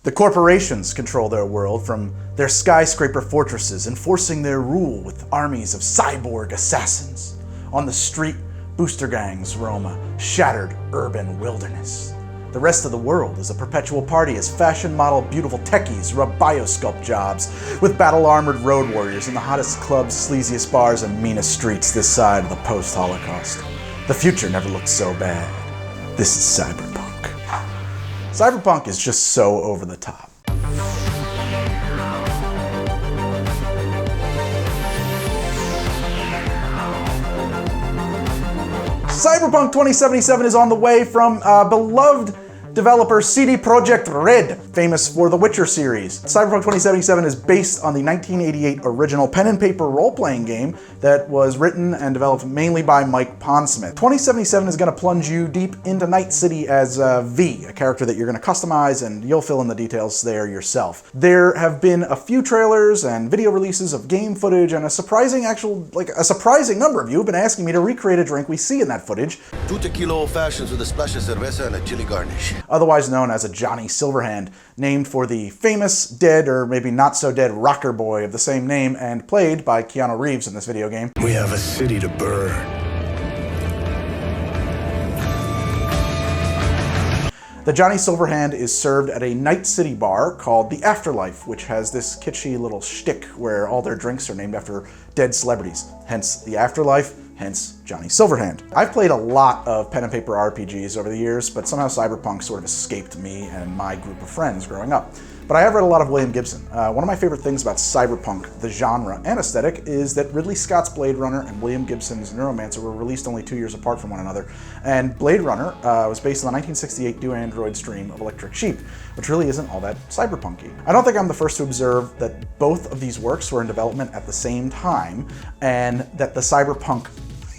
The corporations control their world from their skyscraper fortresses, enforcing their rule with armies of cyborg assassins. On the street, booster gangs roam a shattered urban wilderness. The rest of the world is a perpetual party as fashion model beautiful techies rub biosculpt jobs with battle-armored road warriors in the hottest clubs, sleaziest bars, and meanest streets this side of the post-Holocaust. The future never looked so bad. This is Cyberpunk. Cyberpunk is just so over the top. Cyberpunk 2077 is on the way from beloved developer CDProjekt Red, famous for the Witcher series. Cyberpunk 2077 is based on the 1988 original pen and paper role-playing game that was written and developed mainly by Mike Pondsmith. 2077 is going to plunge you deep into Nightcity as V, a character that you're going to customize, and you'll fill in the details there yourself. There have been a few trailers and video releases of game footage, and a surprising number of you have been asking me to recreate a drink we see in that footage. 2 tequila old fashions with a splash of cerveza and a chili garnish. Otherwise known as a Johnny Silverhand, named for the famous dead, or maybe not so dead, Rockerboy of the same name and played by Keanu Reeves in this video game. We have a city to burn. The Johnny Silverhand is served at a Nightcity bar called the Afterlife, which has this kitschy little shtick where all their drinks are named after dead celebrities, hence the Afterlife, hence Johnny Silverhand. I've played a lot of pen and paper RPGs over the years, but somehow Cyberpunk sort of escaped me and my group of friends growing up. But I have read a lot of William Gibson. One of my favorite things about Cyberpunk, the genre and aesthetic, is that Ridley Scott's Blade Runner and William Gibson's Neuromancer were released only 2 years apart from one another. And Blade Runner was based on the 1968 Do Android stream of Electric Sheep, which really isn't all that cyberpunky. I don't think I'm the first to observe that both of these works were in development at the same time, and that the cyberpunk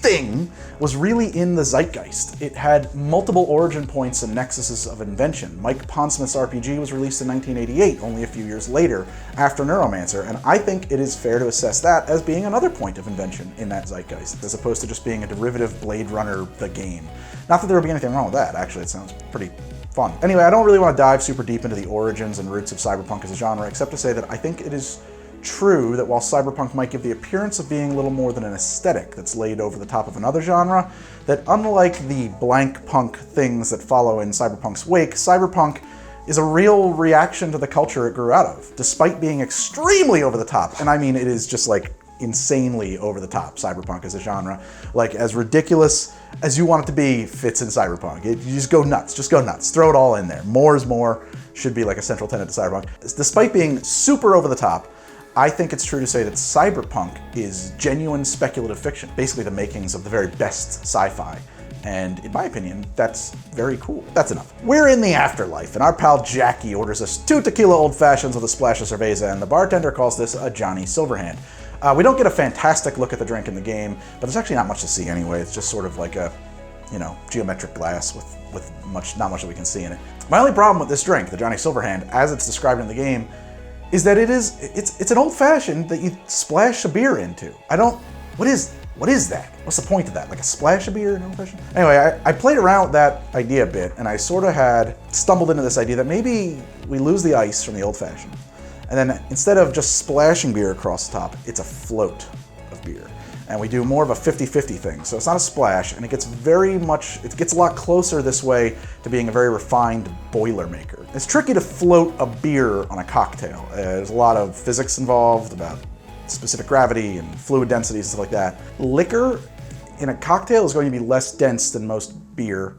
thing was really in the zeitgeist. It had multiple origin points and nexuses of invention. Mike Pondsmith's RPG was released in 1988, only a few years later, after Neuromancer, and I think it is fair to assess that as being another point of invention in that zeitgeist, as opposed to just being a derivative Blade Runner, the game. Not that there would be anything wrong with that, actually, it sounds pretty fun. Anyway, I don't really want to dive super deep into the origins and roots of cyberpunk as a genre, except to say that I think it is true that while cyberpunk might give the appearance of being little more than an aesthetic that's laid over the top of another genre, that unlike the blank punk things that follow in cyberpunk's wake, cyberpunk is a real reaction to the culture it grew out of, despite being extremely over the top. And I mean, it is just like insanely over the top, cyberpunk as a genre. Like, as ridiculous as you want it to be fits in cyberpunk. You just go nuts, throw it all in there. More is more should be like a central tenet to cyberpunk. Despite being super over the top, I think it's true to say that cyberpunk is genuine speculative fiction, basically the makings of the very best sci-fi. And in my opinion, that's very cool. That's enough. We're in the afterlife, and our pal Jackie orders us 2 tequila old fashions with a splash of cerveza, and the bartender calls this a Johnny Silverhand. We don't get a fantastic look at the drink in the game, but there's actually not much to see anyway. It's just sort of like a, geometric glass with not much that we can see in it. My only problem with this drink, the Johnny Silverhand, as it's described in the game, is that it's an old-fashioned that you splash a beer into. What is that? What's the point of that? Like a splash of beer in an old-fashioned? Anyway, I played around with that idea a bit, and I sort of had stumbled into this idea that maybe we lose the ice from the old-fashioned, and then instead of just splashing beer across the top, it's a float of beer. And we do more of a 50-50 thing. So it's not a splash, and it gets a lot closer this way to being a very refined Boilermaker. It's tricky to float a beer on a cocktail. There's a lot of physics involved about specific gravity and fluid densities and stuff like that. Liquor in a cocktail is going to be less dense than most beer.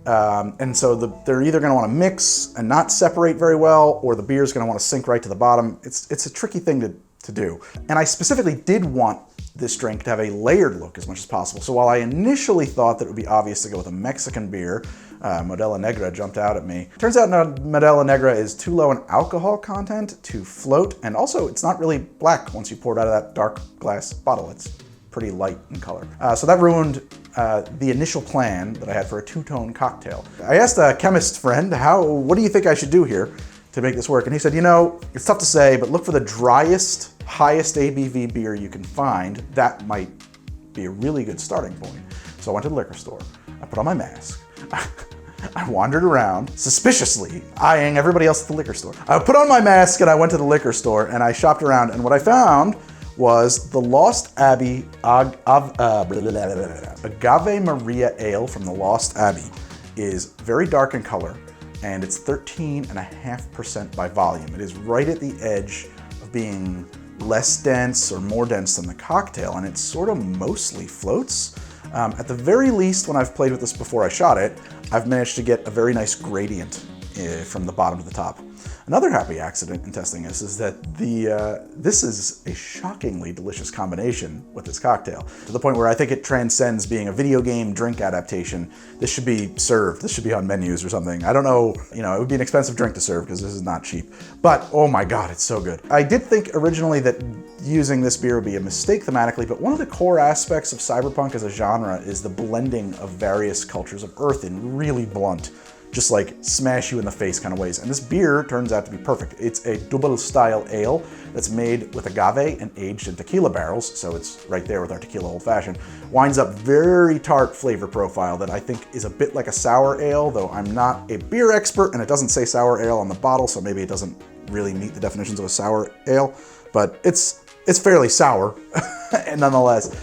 And so they're either going to want to mix and not separate very well, or the beer is going to want to sink right to the bottom. It's a tricky thing to do. And I specifically did want this drink to have a layered look as much as possible. So while I initially thought that it would be obvious to go with a Mexican beer, Modelo Negra jumped out at me. Turns out Modelo Negra is too low in alcohol content to float, and also it's not really black once you pour it out of that dark glass bottle. It's pretty light in color. So that ruined the initial plan that I had for a two-tone cocktail. I asked a chemist friend, what do you think I should do here to make this work? And he said, it's tough to say, but look for the driest, highest ABV beer you can find. That might be a really good starting point. So I went to the liquor store. I put on my mask. I wandered around, suspiciously eyeing everybody else at the liquor store. I put on my mask and I went to the liquor store and I shopped around, and what I found was the Lost Abbey Agave Maria Ale from the Lost Abbey is very dark in color, and it's 13.5% by volume. It is right at the edge of being less dense or more dense than the cocktail, and it sort of mostly floats. At the very least, when I've played with this before I shot it, I've managed to get a very nice gradient from the bottom to the top. Another happy accident in testing this is that this is a shockingly delicious combination with this cocktail, to the point where I think it transcends being a video game drink adaptation. This should be served. This should be on menus or something. I don't know, it would be an expensive drink to serve because this is not cheap. But oh my God, it's so good. I did think originally that using this beer would be a mistake thematically, but one of the core aspects of Cyberpunk as a genre is the blending of various cultures of Earth in really blunt, just like smash you in the face kind of ways. And this beer turns out to be perfect. It's a double style ale that's made with agave and aged in tequila barrels, so it's right there with our tequila old fashioned. Winds up very tart flavor profile that I think is a bit like a sour ale, though I'm not a beer expert and it doesn't say sour ale on the bottle, so maybe it doesn't really meet the definitions of a sour ale, but it's fairly sour and nonetheless.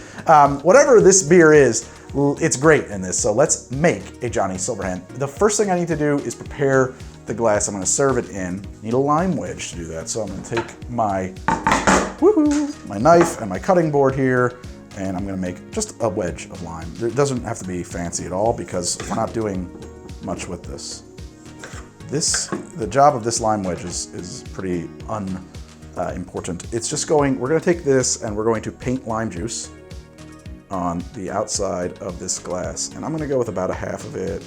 Whatever this beer is, it's great in this, so let's make a Johnny Silverhand. The first thing I need to do is prepare the glass I'm gonna serve it in. I need a lime wedge to do that, so I'm gonna take my knife and my cutting board here, and I'm gonna make just a wedge of lime. It doesn't have to be fancy at all because we're not doing much with this. The job of this lime wedge is pretty unimportant. It's just we're gonna take this and we're going to paint lime juice on the outside of this glass, and I'm gonna go with about a half of it.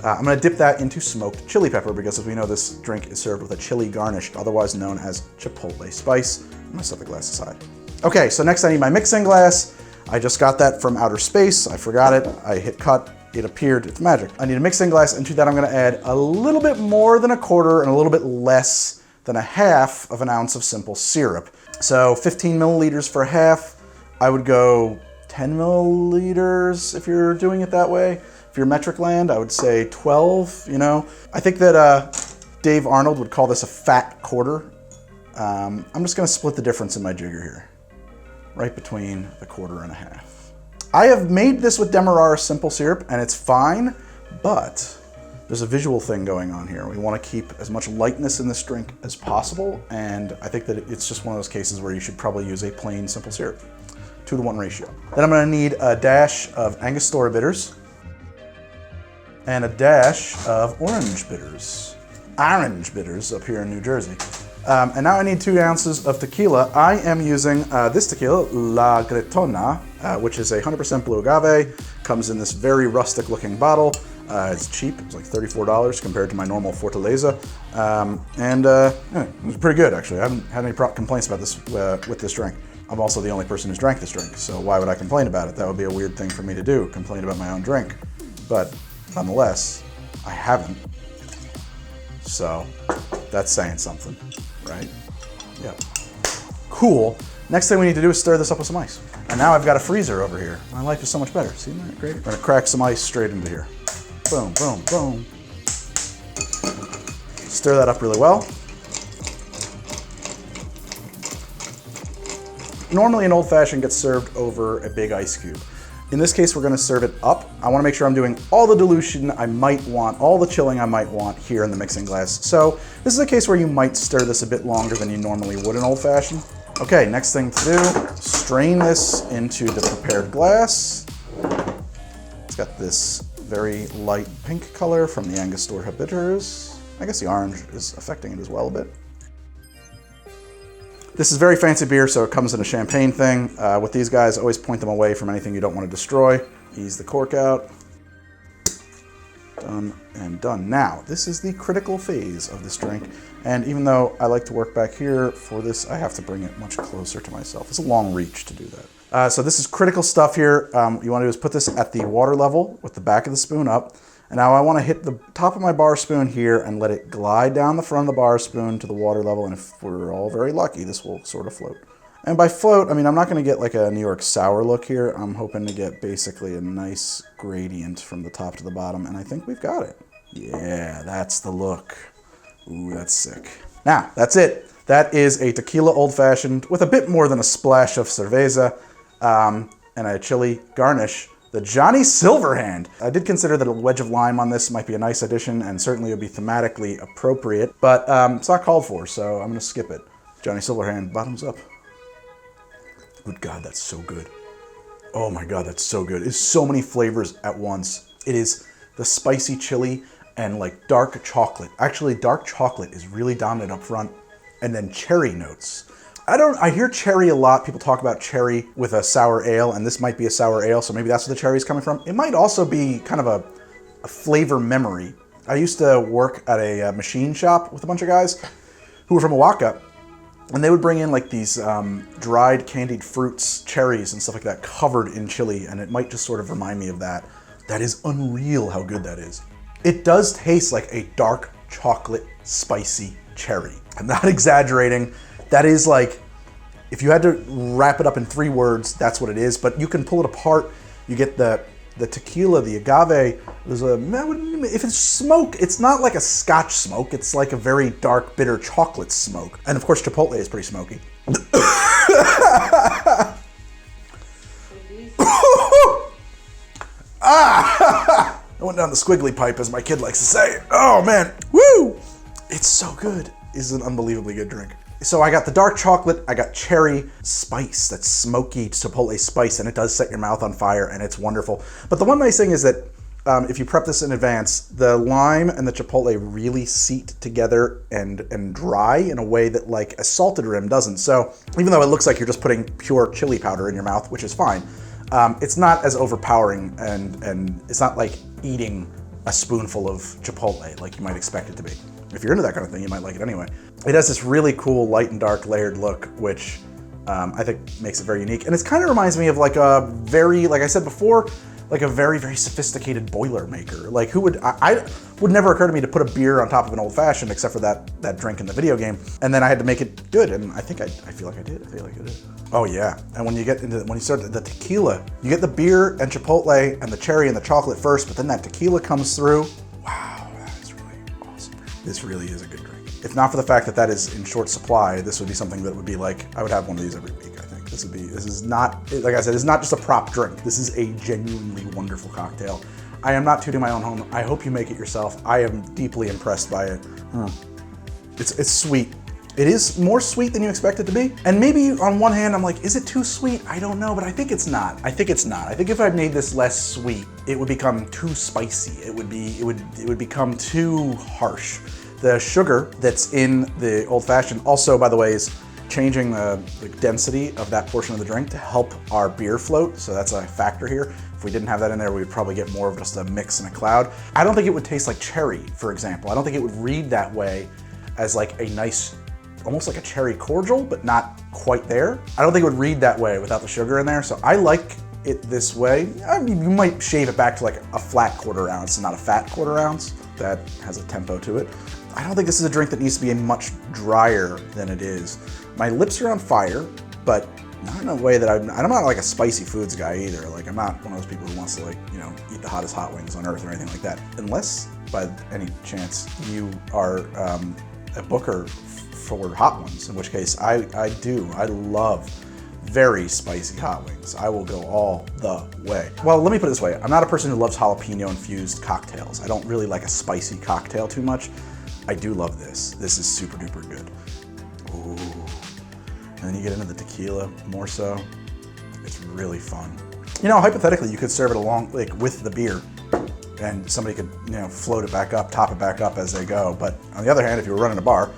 I'm gonna dip that into smoked chili pepper because, as we know, this drink is served with a chili garnish, otherwise known as chipotle spice. I'm gonna set the glass aside. Okay, so next I need my mixing glass. I just got that from outer space. I forgot it. I hit cut. It appeared. It's magic. I need a mixing glass, and to that I'm gonna add a little bit more than a quarter and a little bit less than a half of an ounce of simple syrup. So 15 milliliters for a half. I would go 10 milliliters if you're doing it that way. If you're metric land, I would say 12, I think that Dave Arnold would call this a fat quarter. I'm just gonna split the difference in my jigger here, right between the quarter and a half. I have made this with Demerara simple syrup and it's fine, but there's a visual thing going on here. We wanna keep as much lightness in this drink as possible, and I think that it's just one of those cases where you should probably use a plain simple syrup. 2-to-1 ratio. Then I'm gonna need a dash of Angostura bitters and a dash of orange bitters up here in New Jersey. And now I need 2 ounces of tequila. I am using this tequila, La Gretona, which is 100% blue agave. Comes in this very rustic looking bottle. It's cheap, it's like $34 compared to my normal Fortaleza. It was pretty good actually. I haven't had any complaints about this with this drink. I'm also the only person who's drank this drink, so why would I complain about it? That would be a weird thing for me to do, complain about my own drink. But nonetheless, I haven't. So that's saying something, right? Yep. Cool. Next thing we need to do is stir this up with some ice. And now I've got a freezer over here. My life is so much better. See that? Great. We're gonna crack some ice straight into here. Boom, boom, boom. Stir that up really well. Normally an old fashioned gets served over a big ice cube. In this case, we're gonna serve it up. I wanna make sure I'm doing all the dilution I might want, all the chilling I might want here in the mixing glass. So this is a case where you might stir this a bit longer than you normally would in old fashioned. Okay, next thing to do, strain this into the prepared glass. It's got this very light pink color from the Angostura bitters. I guess the orange is affecting it as well a bit. This is very fancy beer, so it comes in a champagne thing. With these guys, always point them away from anything you don't want to destroy. Ease the cork out. Done and done. Now, this is the critical phase of this drink. And even though I like to work back here for this, I have to bring it much closer to myself. It's a long reach to do that. So this is critical stuff here. What you want to do is put this at the water level with the back of the spoon up. And now I want to hit the top of my bar spoon here and let it glide down the front of the bar spoon to the water level. And if we're all very lucky, this will sort of float. And by float, I mean, I'm not going to get like a New York sour look here. I'm hoping to get basically a nice gradient from the top to the bottom. And I think we've got it. Yeah, that's the look. Ooh, that's sick. Now, that's it. That is a tequila old-fashioned with a bit more than a splash of cerveza and a chili garnish. The Johnny Silverhand. I did consider that a wedge of lime on this might be a nice addition and certainly would be thematically appropriate, but it's not called for, so I'm going to skip it. Johnny Silverhand, bottoms up. Good God, that's so good. Oh my God, that's so good. It's so many flavors at once. It is the spicy chili and like dark chocolate. Actually, dark chocolate is really dominant up front, and then cherry notes. I hear cherry a lot. People talk about cherry with a sour ale, and this might be a sour ale, so maybe that's where the cherry is coming from. It might also be kind of a flavor memory. I used to work at a machine shop with a bunch of guys who were from Oaxaca, and they would bring in like these dried candied fruits, cherries and stuff like that covered in chili, and it might just sort of remind me of that. That is unreal how good that is. It does taste like a dark chocolate spicy cherry. I'm not exaggerating. That is like, if you had to wrap it up in 3 words, that's what it is, but you can pull it apart. You get the tequila, the agave. If it's smoke, it's not like a Scotch smoke. It's like a very dark, bitter chocolate smoke. And of course, Chipotle is pretty smoky. I went down the squiggly pipe, as my kid likes to say. Oh man, woo! It's so good. It's an unbelievably good drink. So I got the dark chocolate, I got cherry spice, that's smoky Chipotle spice, and it does set your mouth on fire, and it's wonderful. But the one nice thing is that if you prep this in advance, the lime and the Chipotle really seat together and dry in a way that like a salted rim doesn't. So even though it looks like you're just putting pure chili powder in your mouth, which is fine, it's not as overpowering, and it's not like eating a spoonful of Chipotle like you might expect it to be. If you're into that kind of thing, you might like it anyway. It has this really cool light and dark layered look, which I think makes it very unique. And it kind of reminds me of like a very, like I said before, like a very, very sophisticated Boilermaker. Like who would, I would never occur to me to put a beer on top of an old fashioned except for that drink in the video game. And then I had to make it good. And I think I feel like I did. I feel like I did. Oh yeah. And when you get into, when you start the tequila, you get the beer and Chipotle and the cherry and the chocolate first, but then that tequila comes through. Wow, that is really awesome. This really is a good drink. If not for the fact that that is in short supply, this would be something that would be like, I would have one of these every week, I think. This is not, like I said, it's not just a prop drink. This is a genuinely wonderful cocktail. I am not tooting my own horn. I hope you make it yourself. I am deeply impressed by it. It's sweet. It is more sweet than you expect it to be. And maybe on one hand, I'm like, is it too sweet? I don't know, but I think it's not. I think it's not. I think if I made this less sweet, it would become too spicy. It would become too harsh. The sugar that's in the old fashioned also, by the way, is changing the density of that portion of the drink to help our beer float. So that's a factor here. If we didn't have that in there, we would probably get more of just a mix and a cloud. I don't think it would taste like cherry, for example. I don't think it would read that way as like a nice, almost like a cherry cordial, but not quite there. I don't think it would read that way without the sugar in there. So I like it this way. I mean, you might shave it back to like a flat 1/4 ounce, not a fat 1/4 ounce. That has a tempo to it. I don't think this is a drink that needs to be much drier than it is. My lips are on fire, but not in a way that I'm not like a spicy foods guy either. Like I'm not one of those people who wants to like, you know, eat the hottest hot wings on earth or anything like that. Unless by any chance you are a booker for hot ones, in which case I do. I love very spicy hot wings. I will go all the way. Well, let me put it this way. I'm not a person who loves jalapeno infused cocktails. I don't really like a spicy cocktail too much. I do love this. This is super duper good. Ooh. And then you get into the tequila more so. It's really fun. You know, hypothetically, you could serve it along, like with the beer, and somebody could, you know, float it back up, top it back up as they go. But on the other hand, if you were running a bar,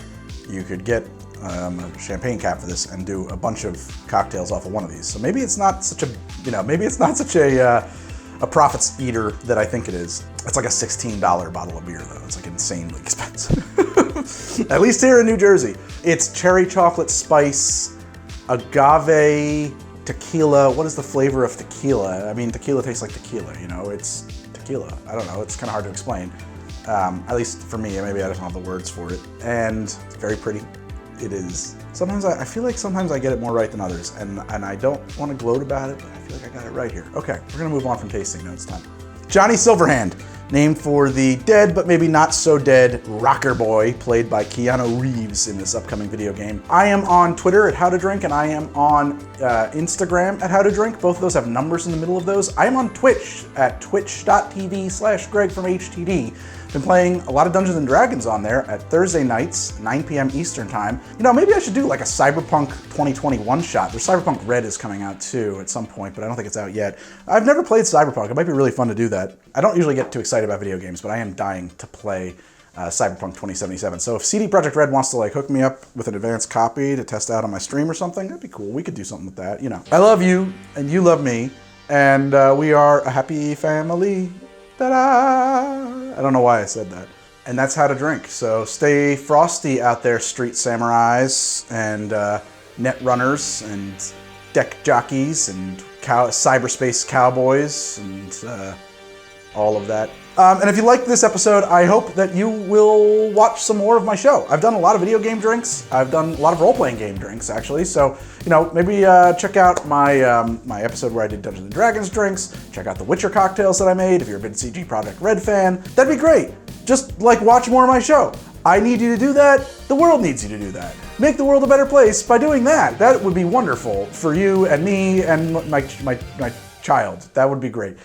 you could get a champagne cap for this and do a bunch of cocktails off of one of these. So maybe it's not such a, you know, maybe it's not such a profits eater that I think it is. It's like a $16 bottle of beer though. It's like insanely expensive. At least here in New Jersey. It's cherry chocolate spice, agave, tequila. What is the flavor of tequila? I mean, tequila tastes like tequila, you know, it's tequila. I don't know, it's kind of hard to explain. At least for me, maybe I just don't have the words for it. And it's very pretty. It is. Sometimes I feel like sometimes I get it more right than others, and I don't want to gloat about it, but I feel like I got it right here. Okay, we're gonna move on from tasting notes time. Johnny Silverhand, named for the dead but maybe not so dead Rockerboy, played by Keanu Reeves in this upcoming video game. I am on Twitter at How to Drink, and I am on Instagram at How to Drink. Both of those have numbers in the middle of those. I am on Twitch at twitch.tv/Greg from HTD. Been playing a lot of Dungeons and Dragons on there at Thursday nights, 9 p.m. Eastern time. You know, maybe I should do like a Cyberpunk 2021 shot. There's Cyberpunk Red is coming out too at some point, but I don't think it's out yet. I've never played Cyberpunk. It might be really fun to do that. I don't usually get too excited about video games, but I am dying to play Cyberpunk 2077. So if CDProjekt Red wants to like hook me up with an advanced copy to test out on my stream or something, that'd be cool. We could do something with that, you know. I love you, and you love me, and we are a happy family. Ta-da! I don't know why I said that. And that's How to Drink. So stay frosty out there, street samurais and net runners and deck jockeys and cyberspace cowboys and all of that. And if you liked this episode, I hope that you will watch some more of my show. I've done a lot of video game drinks. I've done a lot of role-playing game drinks, actually. So, you know, maybe check out my my episode where I did Dungeons & Dragons drinks. Check out the Witcher cocktails that I made if you're a big CDProjekt Red fan. That'd be great. Just, like, watch more of my show. I need you to do that. The world needs you to do that. Make the world a better place by doing that. That would be wonderful for you and me and my child. That would be great.